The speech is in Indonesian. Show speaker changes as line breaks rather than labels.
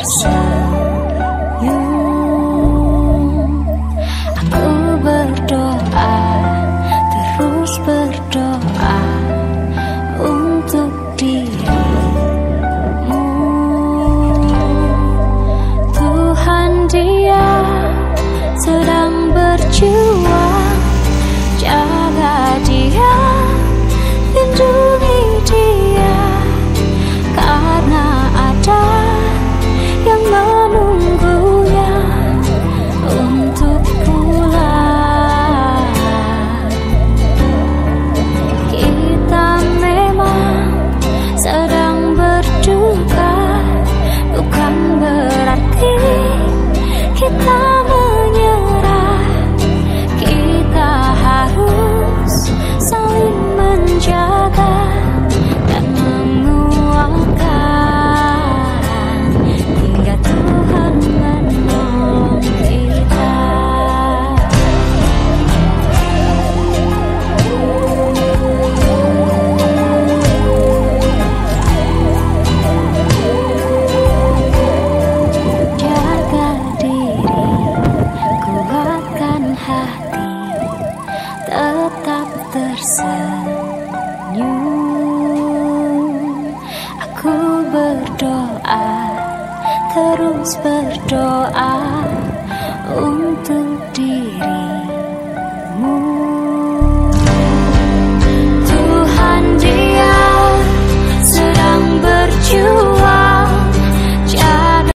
tersenyum. Aku berdoa, terus berdoa untuk dirimu. Tuhan, Dia sedang berjuang, jaga Dia, lindungi Dia, karena ada yang menunggunya untuk pulang. Kita memang sedang berduka, bukan berarti kita menyerah. Kita harus saling menjaga dan menguatkan hingga Tuhan menolong kita. Jaga diri, kuatkan hati, tetap tersenyum. Aku berdoa, terus berdoa